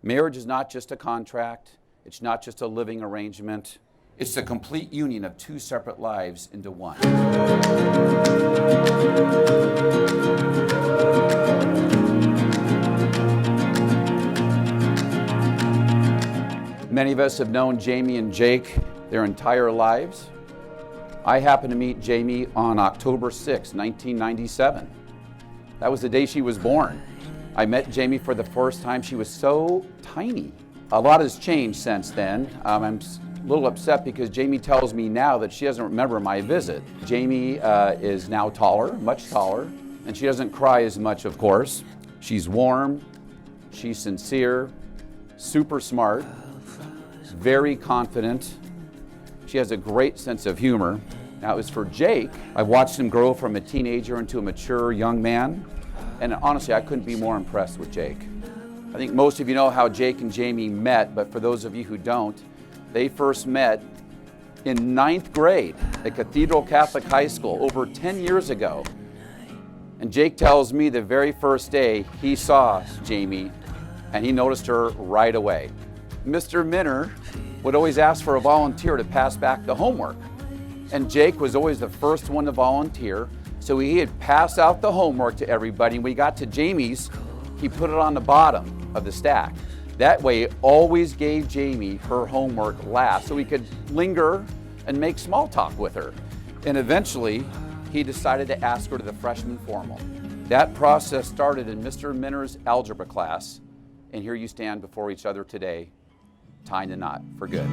Marriage is not just a contract. It's not just a living arrangement. It's the complete union of two separate lives into one. Many of us have known Jamie and Jake their entire lives. I happened to meet Jamie on October 6, 1997. That was the day she was born. I met Jamie for the first time. She was so tiny. A lot has changed since then. I'm a little upset because Jamie tells me now that she doesn't remember my visit. Jamie is now taller, much taller, and she doesn't cry as much, of course. She's warm, she's sincere, super smart, very confident. She has a great sense of humor. Now, as for Jake, I watched him grow from a teenager into a mature young man, and honestly, I couldn't be more impressed with Jake. I think most of you know how Jake and Jamie met, but for those of you who don't, they first met in 9th grade at Cathedral Catholic High School over 10 years ago. And Jake tells me the very first day he saw Jamie, and he noticed her right away. Mr. Minner would always ask for a volunteer to pass back the homework. And Jake was always the first one to volunteer. So he had passed out the homework to everybody. And when we got to Jamie's, he put it on the bottom of the stack. That way, it always gave Jamie her homework last so he could linger and make small talk with her. And eventually, he decided to ask her to the freshman formal. That process started in Mr. Minner's algebra class. And here you stand before each other today, tying the knot for good.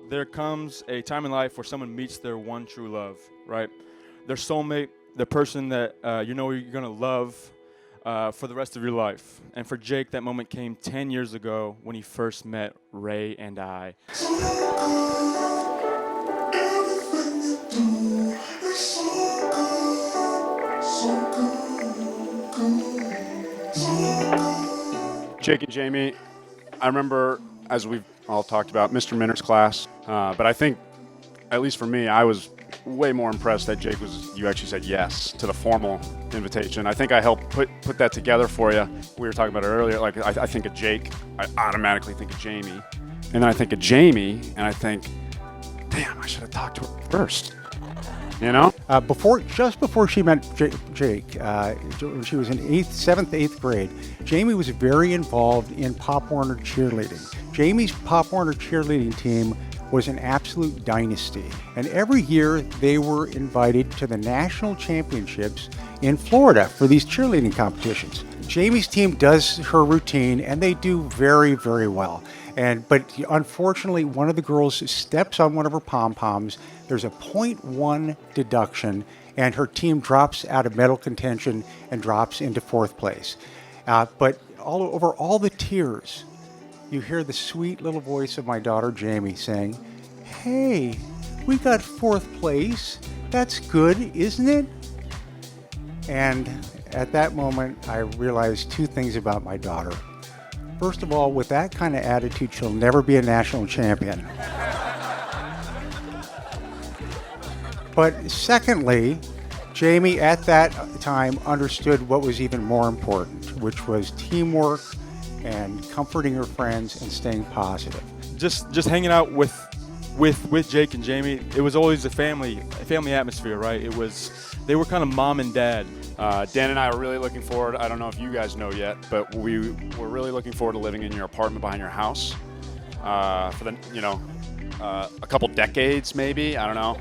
There comes a time in life where someone meets their one true love, right? Their soulmate, the person that you're going to love for the rest of your life. And for Jake, that moment came 10 years ago when he first met Ray and I. Jake and Jamie, I remember, as we've all talked about, Mr. Minner's class, but I think, at least for me, I was way more impressed that you actually said yes to the formal invitation. I think I helped put that together for you. We were talking about it earlier, like I think of Jake, I automatically think of Jamie, and then I think of Jamie, and I think, damn, I should have talked to her first. You know? Just before she met Jake, when she was in 7th, 8th grade, Jamie was very involved in Pop Warner cheerleading. Jamie's Pop Warner cheerleading team was an absolute dynasty. And every year they were invited to the national championships in Florida for these cheerleading competitions. Jamie's team does her routine and they do very, very well. But unfortunately, one of the girls steps on one of her pom-poms. There's a .1 deduction, and her team drops out of medal contention and drops into 4th place. But over all the tears, you hear the sweet little voice of my daughter Jamie saying, "Hey, we got 4th place. That's good, isn't it?" And at that moment, I realized 2 things about my daughter. First of all, with that kind of attitude, she'll never be a national champion. But secondly, Jamie at that time understood what was even more important, which was teamwork and comforting her friends and staying positive. Just hanging out with Jake and Jamie, it was always a family atmosphere, right? They were kind of mom and dad. Dan and I are really looking forward. I don't know if you guys know yet, but we're really looking forward to living in your apartment behind your house for the a couple decades, maybe. I don't know.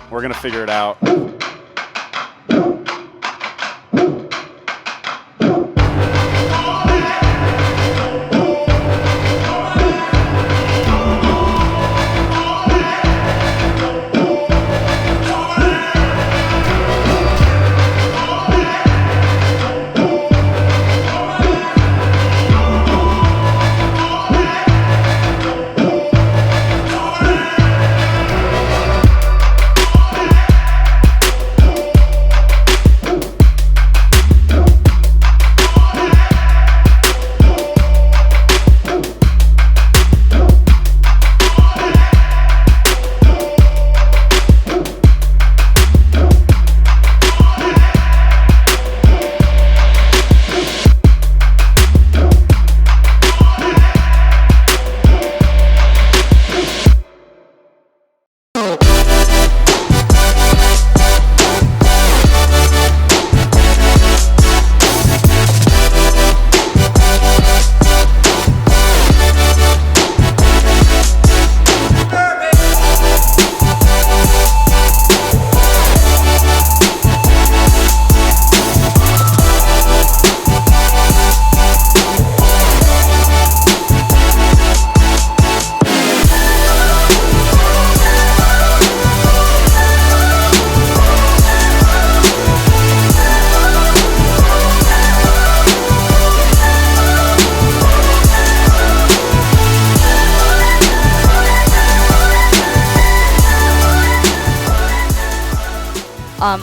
We're gonna figure it out.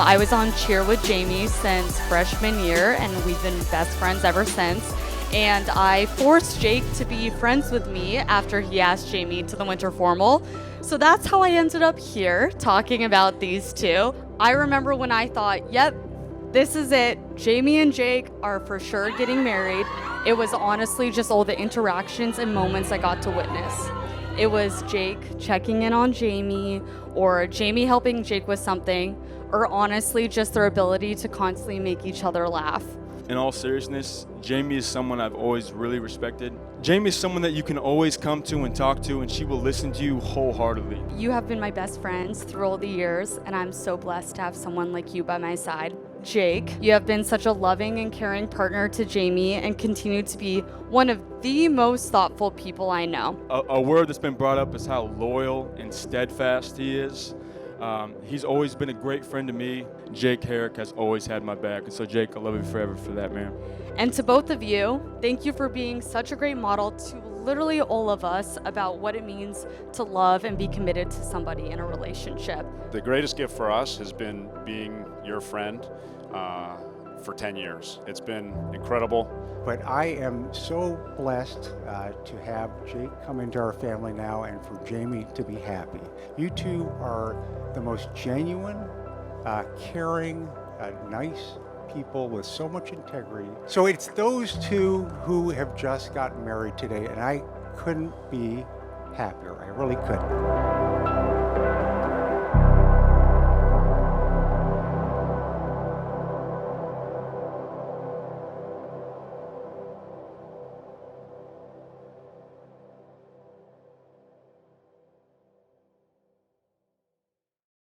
I was on cheer with Jamie since freshman year, and we've been best friends ever since. And I forced Jake to be friends with me after he asked Jamie to the winter formal. So that's how I ended up here talking about these two. I remember when I thought, yep, this is it. Jamie and Jake are for sure getting married. It was honestly just all the interactions and moments I got to witness. It was Jake checking in on Jamie, or Jamie helping Jake with something, or honestly just their ability to constantly make each other laugh. In all seriousness, Jamie is someone I've always really respected. Jamie is someone that you can always come to and talk to, and she will listen to you wholeheartedly. You have been my best friends through all the years, and I'm so blessed to have someone like you by my side. Jake, you have been such a loving and caring partner to Jamie and continue to be one of the most thoughtful people I know. A word that's been brought up is how loyal and steadfast he is. He's always been a great friend to me. Jake Herrick has always had my back, and so Jake, I love you forever for that, man. And to both of you, thank you for being such a great model to literally all of us about what it means to love and be committed to somebody in a relationship. The greatest gift for us has been being your friend for 10 years. It's been incredible. But I am so blessed to have Jake come into our family now and for Jamie to be happy. You two are the most genuine, caring, nice people with so much integrity. So it's those two who have just gotten married today, and I couldn't be happier. I really couldn't.